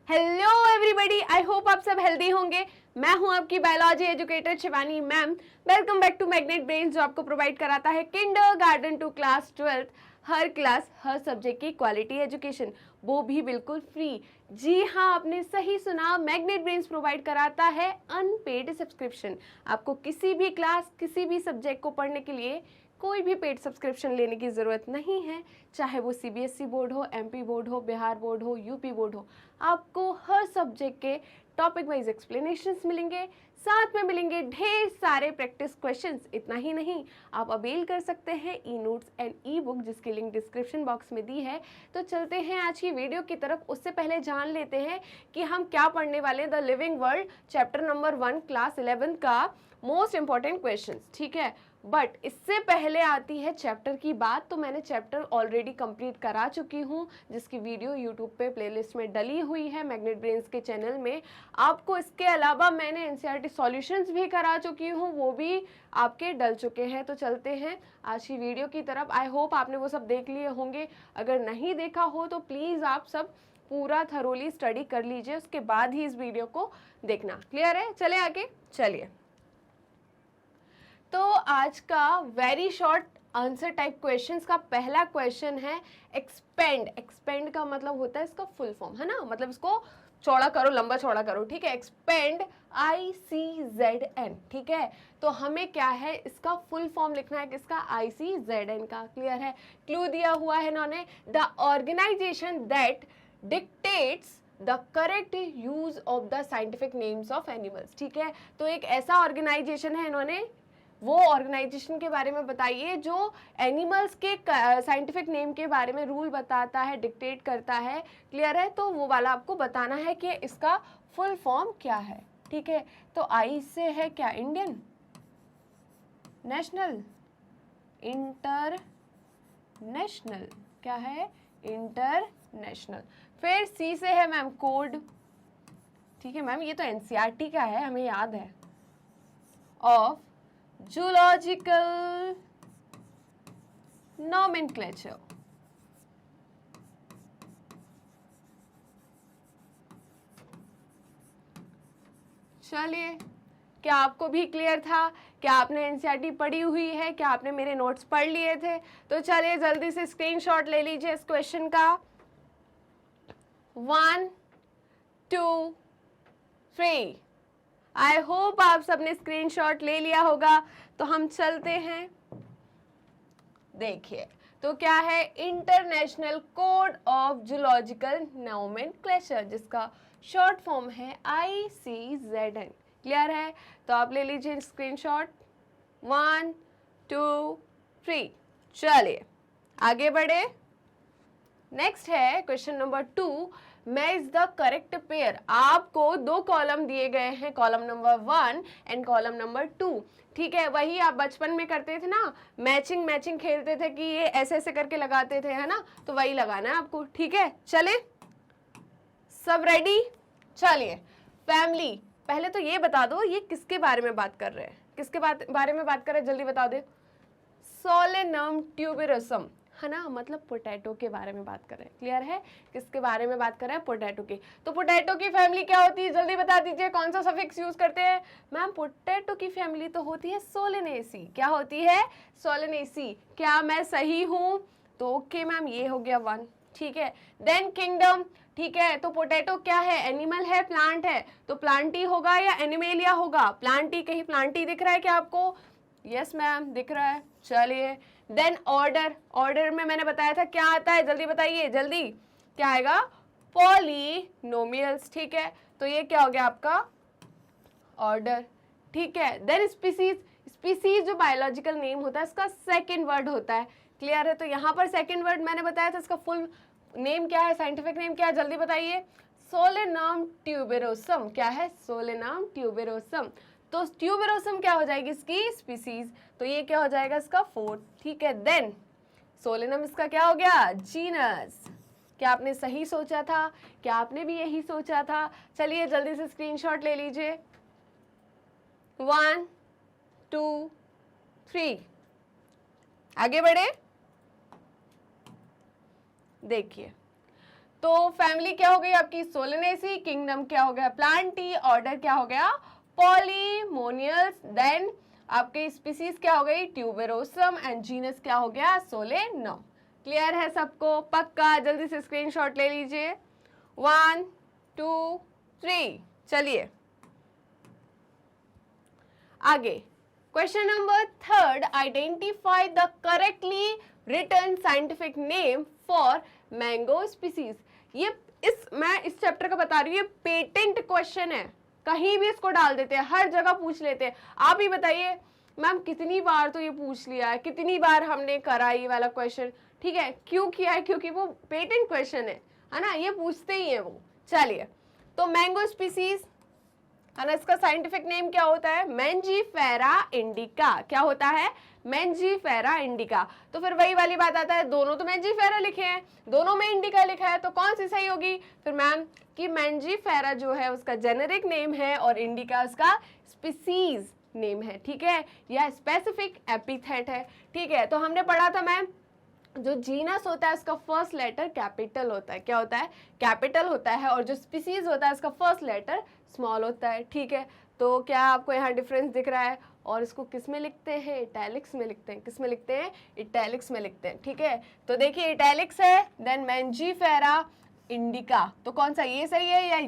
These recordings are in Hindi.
हेलो एवरीबॉडी, आई होप आप सब हेल्दी होंगे। मैं हूं आपकी biology educator Shivani ma'am. Welcome back to Magnet Brains, जो आपको प्रोवाइड कराता है किंडरगार्टन टू क्लास 12 हर क्लास हर सब्जेक्ट की क्वालिटी एजुकेशन, वो भी बिल्कुल फ्री। जी हाँ, आपने सही सुना, मैग्नेट ब्रेन्स प्रोवाइड कराता है अनपेड सब्सक्रिप्शन। आपको किसी भी क्लास किसी भी सब्जेक्ट को पढ़ने के लिए कोई भी पेड सब्सक्रिप्शन लेने की ज़रूरत नहीं है। चाहे वो सीबीएसई बोर्ड हो, एमपी बोर्ड हो, बिहार बोर्ड हो, यूपी बोर्ड हो, आपको हर सब्जेक्ट के टॉपिक वाइज एक्सप्लेनेशंस मिलेंगे, साथ में मिलेंगे ढेर सारे प्रैक्टिस क्वेश्चंस। इतना ही नहीं, आप अवेल कर सकते हैं e notes and E book, जिसकी लिंक डिस्क्रिप्शन बॉक्स में दी है। तो चलते हैं आज की वीडियो की तरफ। उससे पहले जान लेते हैं कि हम क्या पढ़ने वाले हैं। The living world chapter number 1 class 11 का मोस्ट इंपॉर्टेंट क्वेश्चन, ठीक है। बट इससे पहले आती है चैप्टर की बात। तो मैंने चैप्टर ऑलरेडी कंप्लीट करा चुकी हूँ, जिसकी वीडियो यूट्यूब पे प्लेलिस्ट में डली हुई है मैग्नेट ब्रेन्स के चैनल में। आपको इसके अलावा मैंने एनसीईआरटी सॉल्यूशंस भी करा चुकी हूँ, वो भी आपके डल चुके हैं। तो चलते हैं आज की वीडियो की तरफ। आई होप आपने वो सब देख लिए होंगे। अगर नहीं देखा हो तो प्लीज़ आप सब पूरा थरोली स्टडी कर लीजिए, उसके बाद ही इस वीडियो को देखना। क्लियर है? चले आगे, चलिए। तो आज का very short answer type questions का पहला क्वेश्चन है एक्सपेंड। एक्सपेंड का मतलब होता है इसका फुल फॉर्म, है ना, मतलब इसको चौड़ा करो, लंबा चौड़ा करो, ठीक है। एक्सपेंड ICZN, ठीक है। तो हमें क्या है, इसका फुल फॉर्म लिखना है किसका, ICZN का। क्लियर है? क्लू दिया हुआ है इन्होंने, the organization that dictates the correct use of the scientific names of animals, ठीक है। तो एक ऐसा ऑर्गेनाइजेशन है, इन्होंने वो ऑर्गेनाइजेशन के बारे में बताइए जो एनिमल्स के साइंटिफिक नेम के बारे में रूल बताता है, डिक्टेट करता है। क्लियर है? तो वो वाला आपको बताना है कि इसका फुल फॉर्म क्या है, ठीक है। तो आई से है क्या, इंडियन नेशनल, इंटरनेशनल, क्या है, इंटरनेशनल। फिर सी से है मैम कोड, ठीक है मैम, ये तो एनसीईआरटी का है, हमें याद है, ऑफ जूलॉजिकल नॉमेनक्लेचर। चलिए, क्या आपको भी क्लियर था? क्या आपने एनसीईआरटी पढ़ी हुई है? क्या आपने मेरे नोट्स पढ़ लिए थे? तो चलिए जल्दी से स्क्रीनशॉट ले लीजिए इस क्वेश्चन का। 1 2 3। आई होप आप सबने स्क्रीनशॉट ले लिया होगा। तो हम चलते हैं, देखिए। तो क्या है, international code of zoological nomenclature, जिसका शॉर्ट फॉर्म है ICZN। क्लियर है? तो आप ले लीजिए स्क्रीनशॉट। 1 2 3। चलिए आगे बढ़े। नेक्स्ट है question number 2, match the correct pair. आपको दो कॉलम दिए गए हैं, column number 1 and column number 2, ठीक है। वही आप बचपन में करते थे ना, मैचिंग मैचिंग खेलते थे कि ये ऐसे ऐसे करके लगाते थे, है ना, तो वही लगाना है आपको, ठीक है। चले, सब रेडी? चलिए, फैमिली। पहले तो ये बता दो, ये किसके बारे में बात कर रहे हैं, किसके बारे में बात कर रहे हैं, जल्दी बता दे। सोलेनम ट्यूबेरोसम, है ना, मतलब पोटैटो के बारे में बात कर रहे हैं। क्लियर है? किसके बारे में बात कर रहे हैं, पोटैटो की। तो पोटैटो की फैमिली क्या होती है, जल्दी बता दीजिए, कौन सा सफिक्स यूज करते हैं मैम? पोटैटो की फैमिली तो होती है सोलेनेसी। क्या होती है? सोलेनेसी। क्या मैं सही हूं? तो ओके मैम, ये हो गया 1, ठीक है। देन किंगडम, ठीक है। तो पोटैटो क्या है, एनिमल है, प्लांट है, तो प्लांटी होगा या एनिमेलिया होगा? प्लांटी। कहीं प्लांटी दिख रहा है क्या आपको? यस मैम, दिख रहा है। चलिए, देन ऑर्डर। ऑर्डर में मैंने बताया था क्या आता है, जल्दी बताइए, जल्दी क्या आएगा? पॉलिनोमियल्स, ठीक है। तो ये क्या हो गया आपका ऑर्डर, ठीक है। Then species. स्पीसीज जो बायोलॉजिकल नेम होता है, इसका सेकंड वर्ड होता है। क्लियर है? तो यहाँ पर सेकंड वर्ड मैंने बताया था, इसका फुल नेम क्या है, साइंटिफिक नेम क्या है, जल्दी बताइए। Solanum tuberosum. क्या है? Solanum tuberosum. तो ट्यूबेरोसम क्या हो जाएगी, इसकी स्पीसीज। तो ये क्या हो जाएगा, इसका 4th, ठीक है। देन सोलेनम इसका क्या हो गया, जीनस। क्या आपने सही सोचा था? क्या आपने भी यही सोचा था? चलिए जल्दी से स्क्रीनशॉट ले लीजिए। 1 2 3। आगे बढ़े। देखिए, तो फैमिली क्या हो गई आपकी सोलेनेसी, किंगडम क्या हो गया प्लांटी, ऑर्डर क्या हो गया पॉलीमोनियल्स, देन आपके स्पीसीज क्या हो गई ट्यूबेरोसम एंड जीनस क्या हो गया सोलेनम। क्लियर है सबको? पक्का? जल्दी से स्क्रीनशॉट ले लीजिए। 1 2 3 चलिए आगे। Question number 3, identify the correctly written scientific name for mango species. ये मैं इस चैप्टर का बता रही हूँ, ये पेटेंट क्वेश्चन है, कहीं भी इसको डाल देते हैं, हर जगह पूछ लेते हैं। आप ही बताइए मैम कितनी बार तो ये पूछ लिया है, कितनी बार हमने करा ये वाला क्वेश्चन, ठीक है? क्यों किया है? क्योंकि वो पेटेंट क्वेश्चन है ना, ये पूछते ही है वो। चलिए, तो मैंगो स्पीसीज है ना, इसका साइंटिफिक नेम क्या होता है मैंजीफेरा इंडिका। क्या होता है मैंजीफेरा इंडिका। तो फिर वही वाली बात आता है, दोनों तो मैंजीफेरा लिखे हैं, दोनों में इंडिका लिखा है, तो कौन सी सही होगी फिर मैम? कि मैंजीफेरा जो है उसका जेनेरिक नेम है और इंडिका उसका स्पीसीज नेम है, ठीक है, या स्पेसिफिक एपिथेट है, ठीक है। तो हमने पढ़ा था मैम, जो जीनस होता है उसका फर्स्ट लेटर कैपिटल होता है। क्या होता है? कैपिटल होता है। और जो स्पीसीज होता है उसका फर्स्ट लेटर स्मॉल होता है, ठीक है। तो क्या आपको यहाँ डिफरेंस दिख रहा है? और इसको किस में लिखते हैं? इटैलिक्स में लिखते हैं। किस में लिखते हैं? इटैलिक्स में लिखते हैं, ठीक है। तो देखिए इटैलिक्स है, देन मैंजीफेरा इंडिका, तो कौन सा, ये सही है या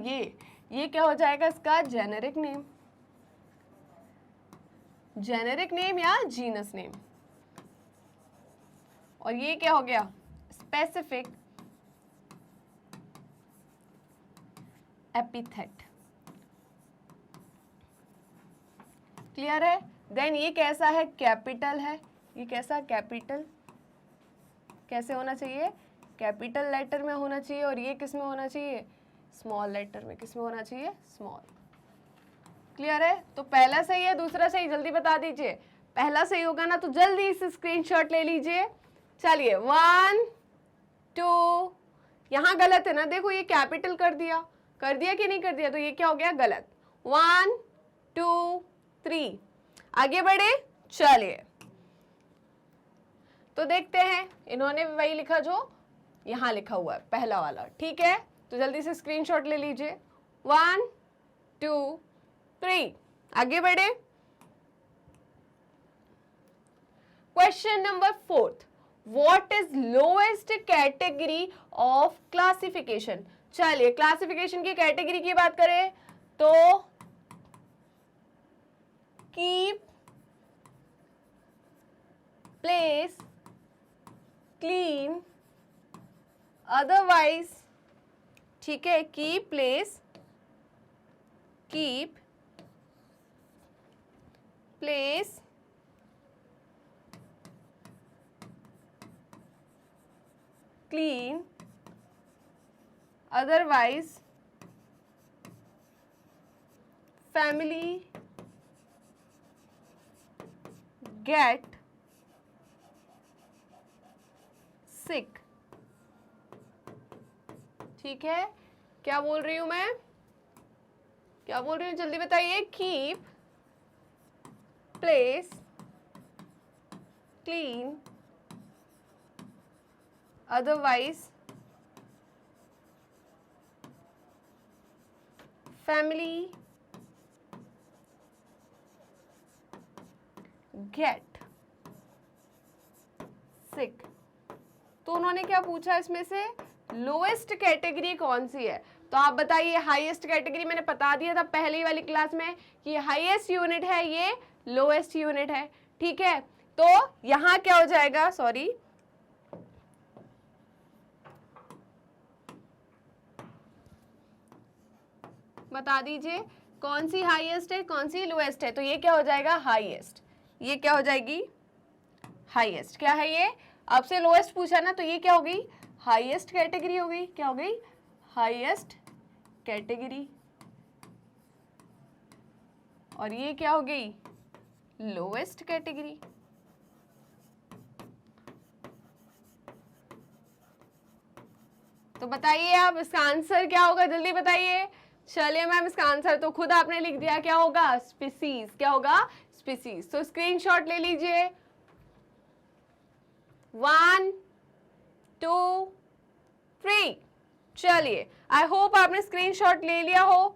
ये क्या हो जाएगा इसका जेनेरिक नेम, जेनेरिक नेम या जीनस नेम। और ये क्या हो गया स्पेसिफिक एपिथेट। क्लियर है? देन ये कैसा है? कैपिटल है। ये कैसा? कैपिटल। कैसे होना चाहिए? कैपिटल लेटर में होना चाहिए। और ये किस में होना चाहिए? स्मॉल लेटर में। किस में होना चाहिए? स्मॉल। क्लियर है? तो पहला सही है, दूसरा सही, जल्दी बता दीजिए। पहला सही होगा ना तो जल्दी से स्क्रीनशॉट ले लीजिए। चलिए 1 2, यहां गलत है ना, देखो ये कैपिटल कर दिया कि नहीं कर दिया, तो ये क्या हो गया गलत। 1 2 3 आगे बढ़े। चलिए तो देखते हैं, इन्होंने वही लिखा जो यहां लिखा हुआ है पहला वाला, ठीक है। तो जल्दी से स्क्रीनशॉट ले लीजिए। 1 2 3 आगे बढ़े। Question number 4, What is lowest category of classification? चलिए क्लासिफिकेशन की कैटेगरी की बात करें तो कीप, प्लेस, क्लीन, अदरवाइज, ठीक है। Keep, place, keep, place, clean, otherwise, family, get sick। ठीक है, क्या बोल रही हूं मैं? क्या बोल रही हूँ जल्दी बताइए। Keep, place, clean, otherwise, family, get sick। तो उन्होंने क्या पूछा इसमें से? लोएस्ट कैटेगरी कौन सी है? तो आप बताइए। हाईएस्ट कैटेगरी मैंने बता दिया था पहली वाली क्लास में कि हाईएस्ट यूनिट है, ये लोएस्ट यूनिट है, ठीक है। तो यहां क्या हो जाएगा, सॉरी, बता दीजिए कौन सी हाईएस्ट है, कौन सी लोएस्ट है। तो ये क्या हो जाएगा हाईएस्ट, ये क्या हो जाएगी हाईएस्ट। क्या है ये? आपसे लोएस्ट पूछा ना, तो ये क्या हो गई हाईएस्ट कैटेगरी हो गई। क्या हो गई? Highest category. और ये क्या हो गई? Lowest category. तो बताइए आप इसका आंसर क्या होगा, जल्दी बताइए। चलिए मैम इसका आंसर तो खुद आपने लिख दिया, क्या होगा? स्पीसीज। क्या होगा? स्पीसीज। तो स्क्रीनशॉट ले लीजिए। 1 2 3 चलिए, आई होप आपने स्क्रीनशॉट ले लिया हो।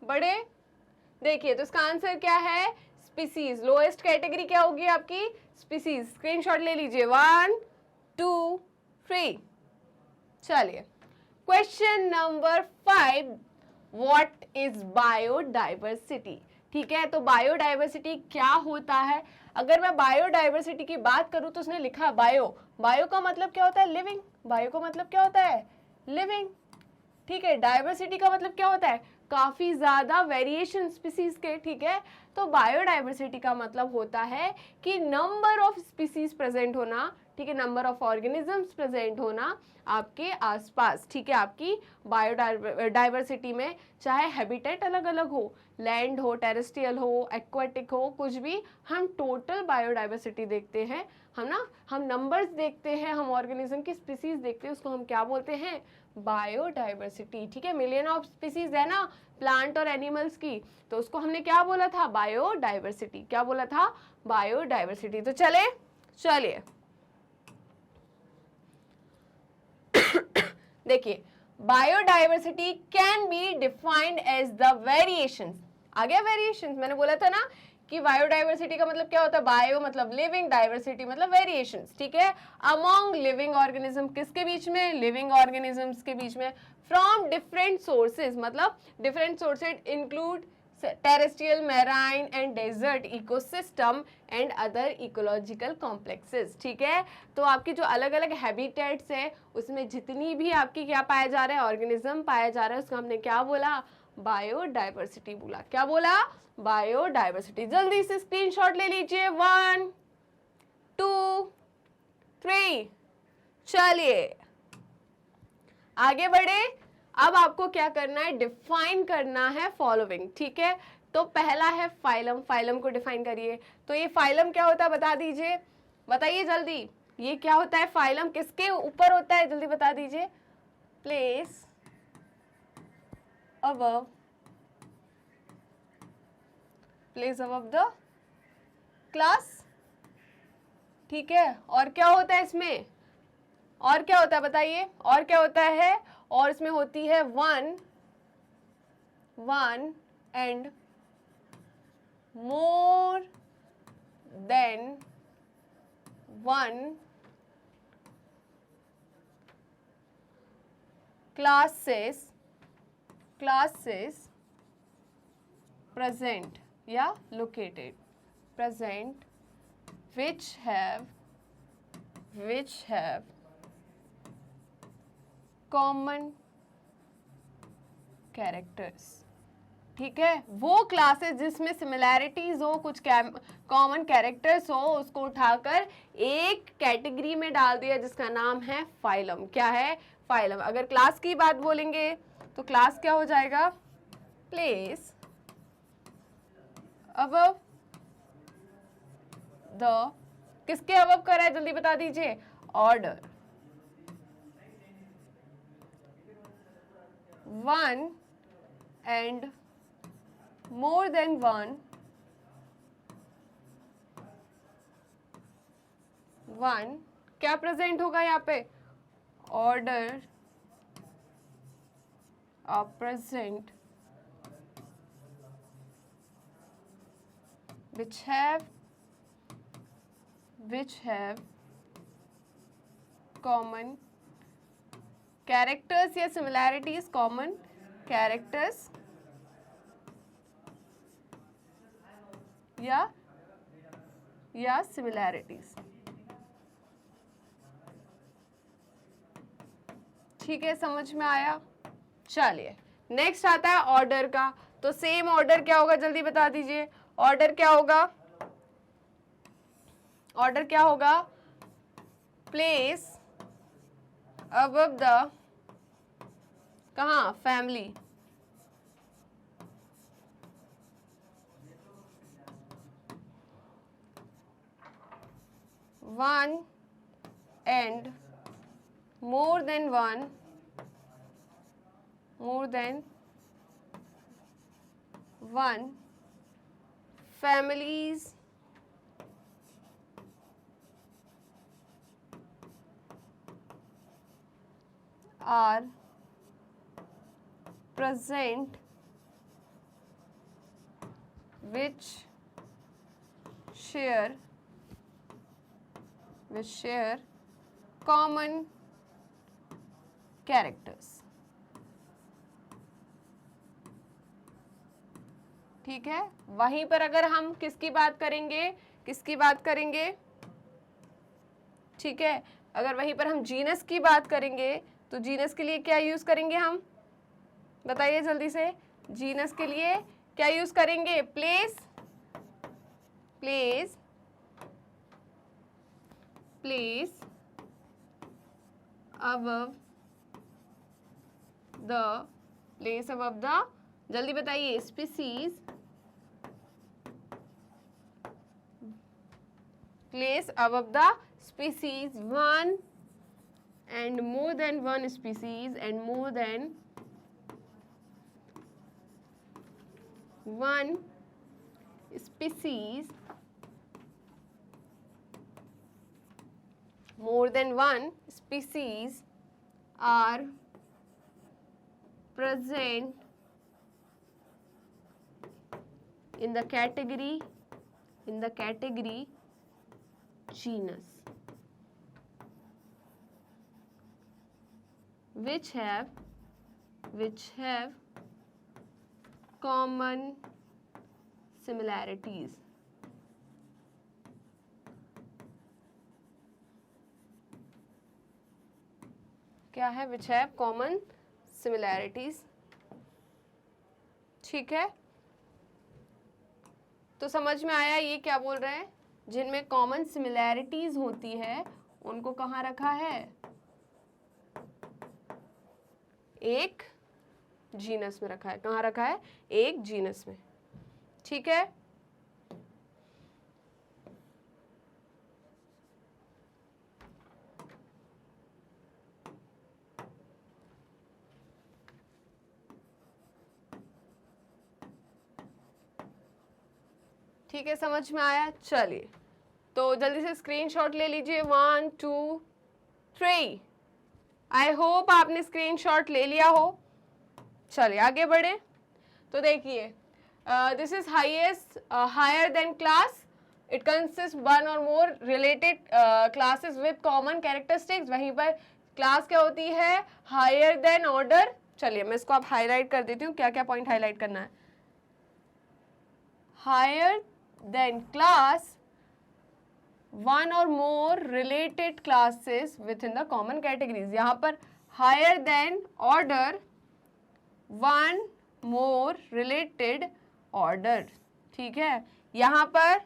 बड़े देखिए, तो इसका आंसर क्या है? स्पीसीज। लोएस्ट कैटेगरी क्या होगी आपकी? स्पीसीज। स्क्रीनशॉट ले लीजिए। 1 2 3। चलिए, question number 5, what is biodiversity? ठीक है, तो बायोडाइवर्सिटी क्या होता है? अगर मैं बायोडाइवर्सिटी की बात करूं तो उसने लिखा बायो। बायो का मतलब क्या होता है? लिविंग। बायो का मतलब क्या होता है? लिविंग। ठीक है, डाइवर्सिटी का मतलब क्या होता है? काफी ज्यादा वेरिएशन स्पीसीज के। ठीक है, तो बायोडाइवर्सिटी का मतलब होता है कि नंबर ऑफ स्पीसीज प्रेजेंट होना, ठीक है, नंबर ऑफ ऑर्गेनिजम्स प्रेजेंट होना आपके आसपास। ठीक है, आपकी बायोडाइवर्सिटी में चाहे हैबिटेट अलग अलग हो, लैंड हो, टेरेस्ट्रियल हो, एक्वाटिक हो, कुछ भी, हम टोटल बायोडाइवर्सिटी देखते हैं। हम ना, हम नंबर्स देखते हैं, हम ऑर्गेनिज्म की स्पीसीज देखते हैं, उसको हम क्या बोलते हैं? बायोडाइवर्सिटी। ठीक है, मिलियन ऑफ स्पीसीज है ना प्लांट और एनिमल्स की, तो उसको हमने क्या बोला था? बायोडाइवर्सिटी। क्या बोला था? बायोडाइवर्सिटी। तो चलिए देखिए, biodiversity can be defined as the variations. आ गया वेरिएशंस? मैंने बोला था ना कि बायोडाइवर्सिटी का मतलब क्या होता है? बायो मतलब लिविंग, डाइवर्सिटी मतलब वेरिएशंस। ठीक है, अमॉन्ग लिविंग ऑर्गेनिज्म, किसके बीच में? लिविंग ऑर्गेनिजम्स के बीच में। फ्रॉम डिफरेंट सोर्सेज, मतलब different sources include terrestrial, marine and desert ecosystem and other ecological complexes। ठीक है, तो आपकी जो अलग अलग हैबिटेट्स है उसमें जितनी भी आपकी क्या पाया जा रहा है? ऑर्गेनिज्म पाया जा रहा है, उसको हमने क्या बोला? बायोडाइवर्सिटी बोला। क्या बोला? बायोडाइवर्सिटी। जल्दी से स्क्रीनशॉट ले लीजिए। 1 2 3। चलिए आगे बढ़े। अब आपको क्या करना है? डिफाइन करना है फॉलोइंग। ठीक है, तो पहला है फाइलम। फाइलम को डिफाइन करिए। तो ये फाइलम क्या होता है? बता दीजिए, बताइए जल्दी। ये क्या होता है? फाइलम किसके ऊपर होता है? जल्दी बता दीजिए। Place above, place above the class. ठीक है, और क्या होता है इसमें? और क्या होता है बताइए? और क्या होता है? और इसमें होती है one and more than one classes present या located, present which have common characters। ठीक है, वो क्लासेस जिसमें सिमिलैरिटीज हो, कुछ कॉमन कैरेक्टर्स हो, उसको उठाकर एक कैटेगरी में डाल दिया जिसका नाम है फाइलम। क्या है? फाइलम। अगर क्लास की बात बोलेंगे तो क्लास क्या हो जाएगा? प्लेस अबव द, किसके अबव करा है? जल्दी बता दीजिए। Order. One and more than one क्या प्रेजेंट होगा यहाँ पे? Order of present which have common characters या similarities, common characters या similarities। ठीक है, समझ में आया? चलिए नेक्स्ट आता है ऑर्डर का। तो सेम ऑर्डर क्या होगा? जल्दी बता दीजिए। ऑर्डर क्या होगा? ऑर्डर क्या होगा? प्लेस अबव द, कहाँ? Family. One and more than one families are present which share common characters. ठीक है, वहीं पर अगर हम किसकी बात करेंगे, ठीक है, अगर वहीं पर हम जीनस की बात करेंगे तो जीनस के लिए क्या यूज करेंगे हम, बताइए जल्दी से, जीनस के लिए क्या यूज करेंगे, प्लेस above the, जल्दी बताइए, species, place above the species one and more than one species and more than one species, are present in the category genus, which have common similarities. क्या है, which have common similarities. ठीक है, तो समझ में आया ये क्या बोल रहे हैं, जिनमें कॉमन सिमिलैरिटीज होती है उनको कहाँ रखा है, एक जीनस में रखा है, कहाँ रखा है, एक जीनस में. ठीक है, ठीक है, समझ में आया. चलिए, तो जल्दी से स्क्रीनशॉट ले लीजिए, 1 2 3. आई होप आपने स्क्रीनशॉट ले लिया हो. चलिए आगे बढ़े. तो देखिए, this is higher than class, it consist one और more related classes with common characteristics. वहीं पर क्लास क्या होती है, हायर देन ऑर्डर. चलिए मैं इसको आप हाईलाइट कर देती हूँ, क्या क्या पॉइंट हाईलाइट करना है. हायर देन क्लास, वन और more related classes within the common categories. यहाँ पर higher than order, one more related order. ठीक है, यहाँ पर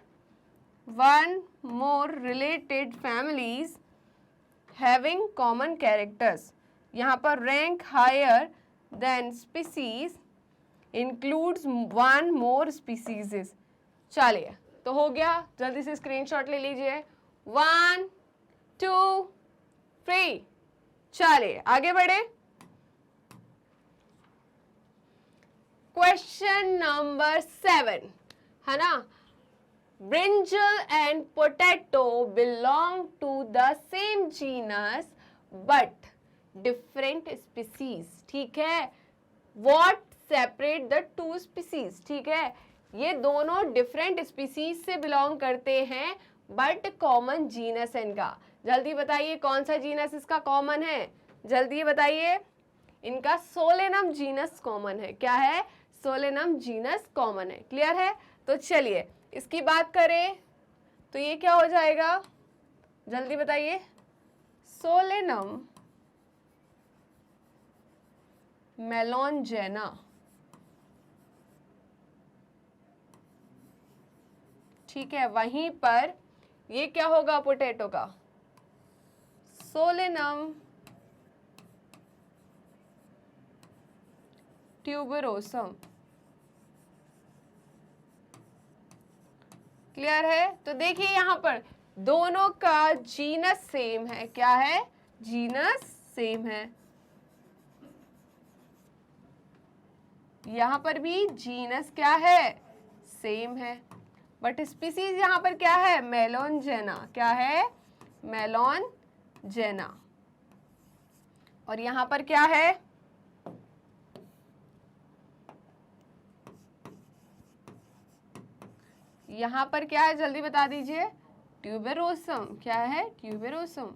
one more related families having common characters. यहाँ पर rank higher than species includes one more species. चलिए, तो हो गया, जल्दी से स्क्रीनशॉट ले लीजिए, 1 2 3. चलिए आगे बढ़े. क्वेश्चन नंबर 7 है ना, brinjal and potato belong to the same genus but different species. ठीक है, what separate the two species. ठीक है, ये दोनों डिफरेंट स्पीसीज से बिलोंग करते हैं बट कॉमन जीनस है इनका. जल्दी बताइए कौन सा जीनस इसका कॉमन है, जल्दी बताइए. इनका सोलेनम जीनस कॉमन है. क्या है, सोलेनम जीनस कॉमन है. क्लियर है. तो चलिए इसकी बात करें तो ये क्या हो जाएगा, जल्दी बताइए. सोलेनम मेलोंजेना. ठीक है, वहीं पर ये क्या होगा पोटैटो का, सोलेनम ट्यूबरोसम. क्लियर है. तो देखिए यहाँ पर दोनों का जीनस सेम है. क्या है, जीनस सेम है. यहाँ पर भी जीनस क्या है, सेम है. बट स्पीसीज यहाँ पर क्या है, मेलोंजेना. क्या है, मेलोंजेना. और यहां पर क्या है, यहां पर क्या है जल्दी बता दीजिए, ट्यूबेरोसम। क्या है, ट्यूबेरोसम।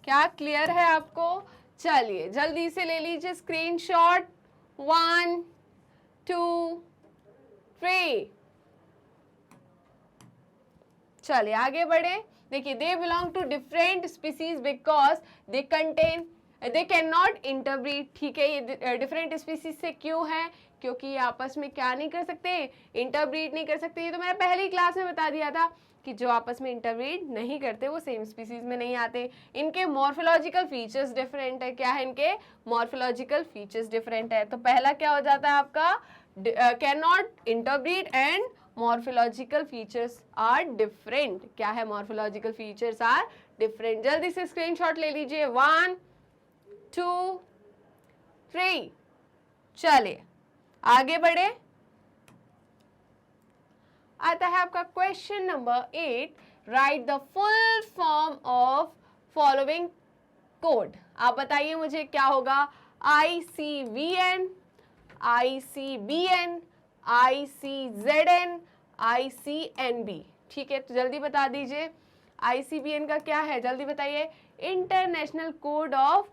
क्या क्लियर है आपको? चलिए जल्दी से ले लीजिए स्क्रीनशॉट। 1 2 3। चलिए आगे बढ़े। देखिए, they belong to different species because they contain, they can not interbreed. ठीक है, ये डिफरेंट स्पीसीज से क्यों है? क्योंकि ये आपस में क्या नहीं कर सकते, इंटरब्रीड नहीं कर सकते। ये तो मैंने पहली क्लास में बता दिया था कि जो आपस में इंटरब्रीड नहीं करते वो सेम स्पीसीज में नहीं आते। इनके मॉर्फोलॉजिकल फीचर्स डिफरेंट है। क्या है, इनके मॉर्फोलॉजिकल फीचर्स डिफरेंट है। तो पहला क्या हो जाता है आपका, can not interbreed and morphological features are different. क्या है, मॉर्फोलॉजिकल फीचर्स आर डिफरेंट। जल्दी से स्क्रीनशॉट ले लीजिए। 1 2 3। चलिए आगे बढ़े। आता है आपका question number 8। Right the full form of following code. आप बताइए मुझे क्या होगा। ICVN, ICBN, ICZN, ICNB। ठीक है, तो जल्दी बता दीजिए। ICBN का क्या है, जल्दी बताइए। International code of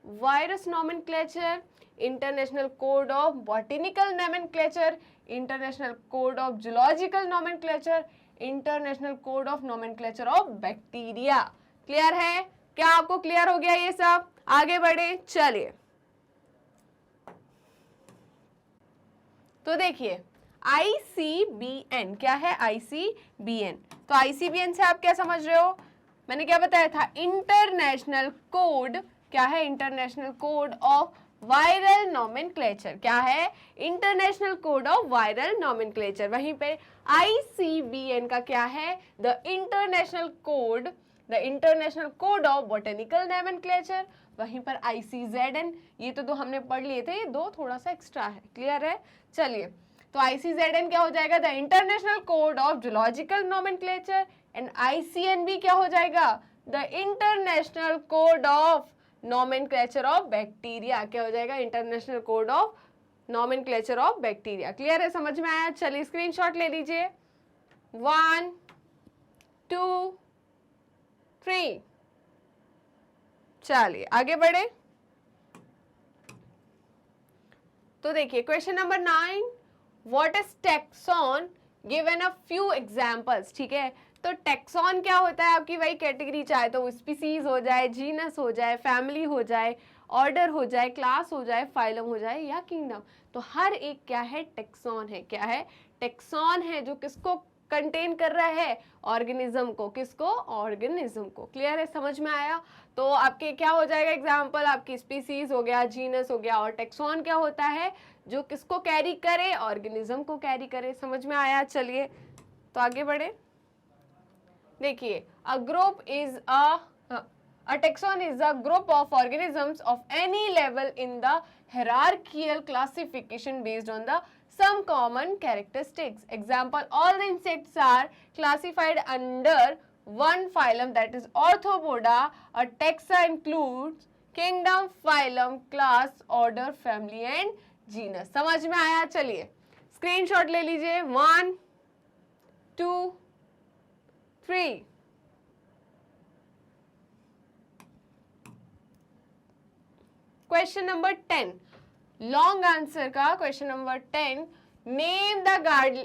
virus nomenclature, international code of botanical nomenclature, international code of zoological nomenclature, international code of nomenclature of bacteria. Clear है? क्या आपको क्लियर हो गया ये सब? आगे बढ़े। चलिए तो देखिए, ICBN क्या है, ICBN। तो ICBN से आप क्या समझ रहे हो? मैंने क्या बताया था, इंटरनेशनल कोड। क्या है, international code of viral nomenclature. क्या है, international code of viral nomenclature. वहीं पे ICBN का क्या है, the international code of botanical nomenclature. वहीं पर ICZN, ये तो दो हमने पढ़ लिए थे, ये दो थोड़ा सा एक्स्ट्रा है। क्लियर है? चलिए, तो ICZN क्या हो जाएगा, the international code of zoological nomenclature. And ICNB क्या हो जाएगा, the international code of nomenclature of bacteria. क्या हो जाएगा, international code of nomenclature of bacteria. Clear है? समझ में आया? चलिए स्क्रीनशॉट ले लीजिए। 1 2 3। चलिए आगे बढ़े। तो देखिए question number 9। What is taxon, given a few examples. ठीक है, तो टैक्सॉन क्या होता है आपकी, वही कैटेगरी, चाहे तो वो स्पीसीज हो जाए, जीनस हो जाए, फैमिली हो जाए, ऑर्डर हो जाए, क्लास हो जाए, फाइलम हो जाए या किंगडम। तो हर एक क्या है, टैक्सॉन है। क्या है, टैक्सॉन है, जो किसको कंटेन कर रहा है, ऑर्गेनिज्म को। किसको, ऑर्गेनिज्म को। क्लियर है? समझ में आया? तो आपके क्या हो जाएगा एग्जाम्पल, आपकी स्पीसीज हो गया, जीनस हो गया, और टैक्सॉन क्या होता है, जो किसको कैरी करे, ऑर्गेनिज्म को कैरी करे। समझ में आया? चलिए तो आगे बढ़े। देखिए, a group is a taxon is a group of organisms of any level in the hierarchical classification based on the some common characteristics. Example, all the insects are classified under one phylum, that is Orthopoda. A taxa includes kingdom, phylum, class, order, family and genus. समझ में आया? चलिए स्क्रीनशॉट ले लीजिए। 1 2 3। क्वेश्चन नंबर 10, लॉन्ग आंसर का question number 10। Name the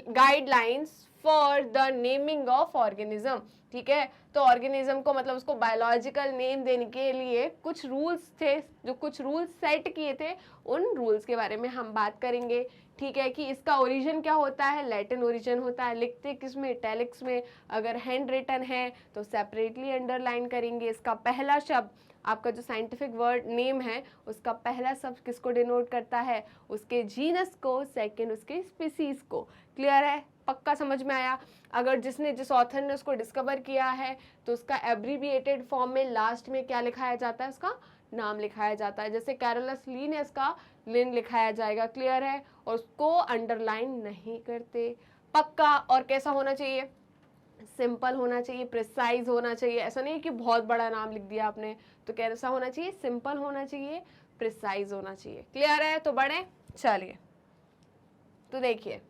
guidelines for the naming of organism. ठीक है, तो ऑर्गेनिज्म को मतलब उसको बायोलॉजिकल नेम देने के लिए कुछ रूल्स थे, जो कुछ रूल्स सेट किए थे, उन रूल्स के बारे में हम बात करेंगे। ठीक है, कि इसका ओरिजिन क्या होता है, लैटिन ओरिजिन होता है। लिखते किस में, इटैलिक्स में। अगर हैंड रिटन है तो सेपरेटली अंडरलाइन करेंगे। इसका पहला शब्द, आपका जो साइंटिफिक वर्ड नेम है, उसका पहला शब्द किसको डिनोट करता है, उसके जीनस को, सेकंड उसके स्पीसीज को। क्लियर है? पक्का समझ में आया? अगर जिस ऑथर ने उसको डिस्कवर किया है तो उसका एब्रीविएटेड फॉर्म में लास्ट में क्या लिखाया जाता है, उसका नाम लिखाया जाता है। जैसे कैरोलस लिनियस का लिन लिखाया जाएगा। क्लियर है? और उसको अंडरलाइन नहीं करते। पक्का? और कैसा होना चाहिए, सिंपल होना चाहिए, प्रिसाइज होना चाहिए, ऐसा नहीं कि बहुत बड़ा नाम लिख दिया आपने, तो कैसा होना चाहिए, सिंपल होना चाहिए, प्रिसाइज होना चाहिए। क्लियर है? तो बढ़े, चलिए तो देखिए,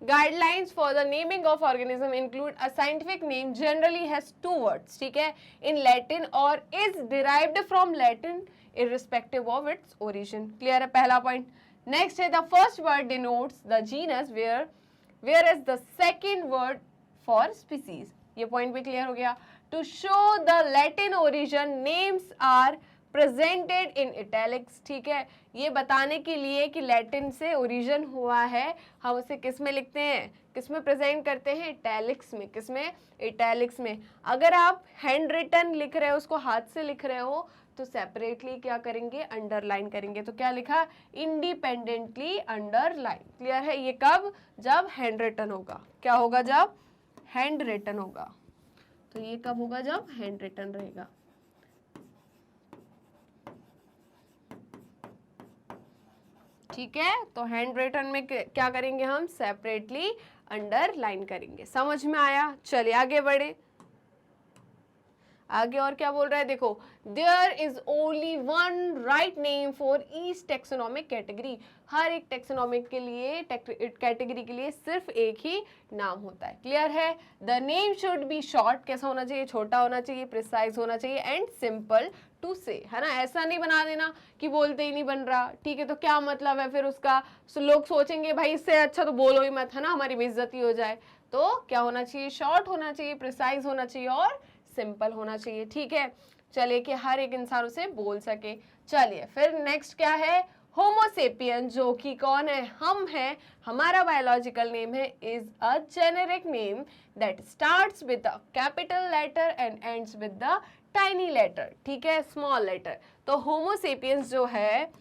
guidelines for the naming of organism include a scientific name generally has two words, ठीक है, in Latin or is derived from Latin irrespective of its origin. Clear है पहला point. Next है the first word denotes the genus whereas the second word for species. ये point भी clear हो गया. To show the Latin origin, names are presented in italics, ठीक है, ये बताने के लिए कि लैटिन से ओरिजिन हुआ है, हम उसे किस में लिखते हैं, किस में प्रेजेंट करते हैं, इटैलिक्स में। किस में? इटैलिक्स में। अगर आप हैंड रिटन लिख रहे हो, उसको हाथ से लिख रहे हो, तो सेपरेटली क्या करेंगे, अंडरलाइन करेंगे। तो क्या लिखा, इंडिपेंडेंटली अंडरलाइन। क्लियर है? ये कब? जब हैंड रिटन होगा। क्या होगा? जब हैंड रिटन होगा। तो ये कब होगा? जब हैंड रिटन रहेगा। ठीक है, तो हैंड रिटन में क्या करेंगे हम, सेपरेटली अंडरलाइन करेंगे। समझ में आया? चलिए आगे बढ़े। आगे और क्या बोल रहा है, देखो, there is only one right name for each taxonomic category. हर एक टेक्सोनॉमिक के लिए, कैटेगरी के लिए सिर्फ एक ही नाम होता है। क्लियर है? The name should be short, कैसा होना चाहिए, छोटा होना चाहिए, प्रिसाइज होना चाहिए, एंड सिंपल टू से, है ना। ऐसा नहीं बना देना कि बोलते ही नहीं बन रहा, ठीक है, तो क्या मतलब है फिर उसका, लोग सोचेंगे भाई इससे अच्छा तो बोलो ही मत, है ना, हमारी बेइज्जती हो जाए। तो क्या होना चाहिए, शॉर्ट होना चाहिए, प्रिसाइज होना चाहिए और सिंपल होना चाहिए। ठीक है, चलिए कि हर एक इंसान उसे बोल सके। चलिए फिर नेक्स्ट क्या है, होमोसेपियन, जो कि कौन है, हम हैं, हमारा बायोलॉजिकल नेम है, is a generic name that starts with the capital letter and ends with the tiny letter, ठीक है, स्मॉल लेटर। तो होमोसेपियंस जो है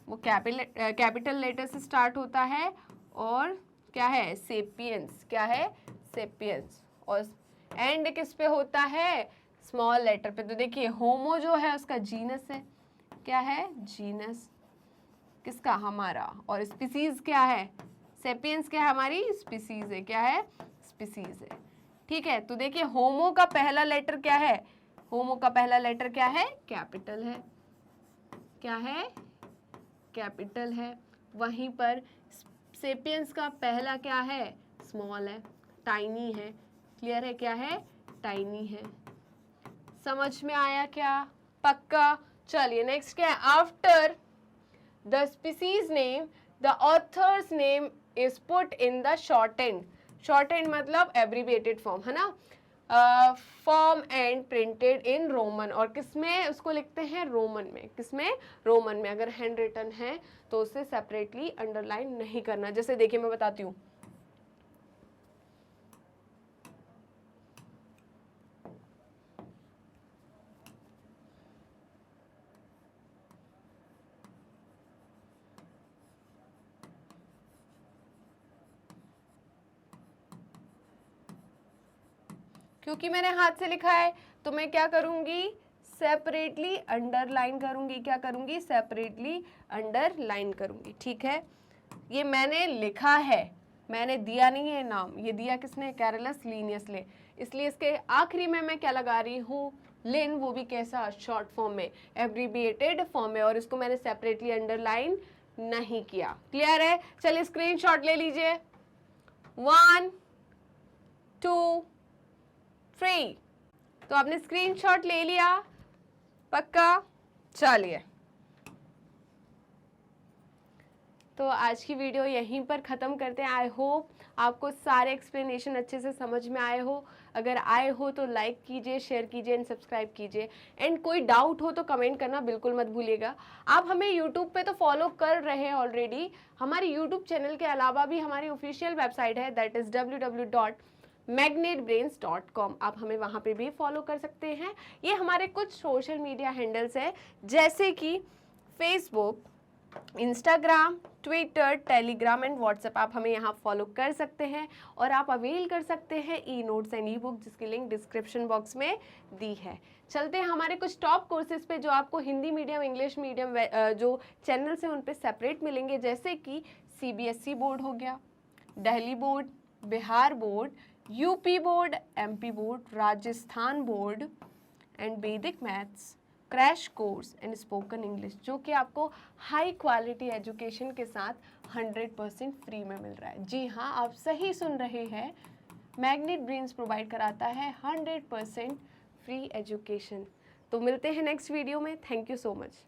वो कैपिटल लेटर से स्टार्ट होता है, और क्या है, सेपियंस, क्या है, सेपियंस, और एंड किस पे होता है, स्मॉल लेटर पे। तो देखिए होमो जो है उसका जीनस है, क्या है, जीनस, किसका, हमारा, और स्पीसीज क्या है, सेपियंस क्या है, हमारी स्पीसीज है, क्या है, स्पीसीज है। ठीक है, तो देखिए होमो का पहला लेटर क्या है, होमो का पहला लेटर क्या है, कैपिटल है, क्या है, कैपिटल है। वहीं पर सेपियंस का पहला क्या है, स्मॉल है, टाइनी है। क्लियर है, क्या है, टाइनी है। समझ में आया क्या, पक्का? चलिए नेक्स्ट क्या है, after the species name the author's name is put in the shortened, shortened मतलब एब्रीविएटेड फॉर्म, है ना, form and printed in Roman, और किसमें उसको लिखते हैं, रोमन में। किसमें, रोमन में। अगर हैंड रिटन है तो उसे सेपरेटली अंडरलाइन नहीं करना। जैसे देखिए मैं बताती हूँ, क्योंकि मैंने हाथ से लिखा है तो मैं क्या करूंगी, सेपरेटली अंडरलाइन करूंगी। क्या करूंगी, सेपरेटली अंडरलाइन करूंगी। ठीक है, ये मैंने लिखा है, मैंने दिया नहीं है नाम, ये दिया किसने, कैरोलस लीनियस ले, इसलिए इसके आखिरी में मैं क्या लगा रही हूँ, लिन, वो भी कैसा, शॉर्ट फॉर्म में, एब्रीविएटेड फॉर्म में, और इसको मैंने सेपरेटली अंडरलाइन नहीं किया। क्लियर है? चलिए स्क्रीनशॉट ले लीजिए, 1 2 3। तो आपने स्क्रीनशॉट ले लिया, पक्का? चलिए तो आज की वीडियो यहीं पर ख़त्म करते हैं। आई होप आपको सारे एक्सप्लेनेशन अच्छे से समझ में आए हो। अगर आए हो तो लाइक कीजिए, शेयर कीजिए एंड सब्सक्राइब कीजिए। एंड कोई डाउट हो तो कमेंट करना बिल्कुल मत भूलिएगा। आप हमें यूट्यूब पे तो फॉलो कर रहे हैं ऑलरेडी। हमारे यूट्यूब चैनल के अलावा भी हमारी ऑफिशियल वेबसाइट है, दैट इज़ www.magnetbrains.com। आप हमें वहाँ पे भी फॉलो कर सकते हैं। ये हमारे कुछ सोशल मीडिया हैंडल्स है, जैसे कि Facebook, Instagram, Twitter, Telegram and WhatsApp. आप हमें यहाँ फॉलो कर सकते हैं और आप अवेल कर सकते हैं e notes and E book, जिसकी लिंक डिस्क्रिप्शन बॉक्स में दी है। चलते हैं हमारे कुछ टॉप कोर्सेज पे, जो आपको हिंदी मीडियम, इंग्लिश मीडियम जो चैनल्स हैं उन पे सेपरेट मिलेंगे, जैसे कि CBSE बोर्ड हो गया, Delhi board, Bihar board, UP board, MP board, Rajasthan board and Vedic maths crash course and spoken English, जो कि आपको हाई क्वालिटी एजुकेशन के साथ 100% फ्री में मिल रहा है। जी हाँ, आप सही सुन रहे हैं, मैग्नेट ब्रेन्स प्रोवाइड कराता है 100% फ्री एजुकेशन। तो मिलते हैं नेक्स्ट वीडियो में। Thank you so much.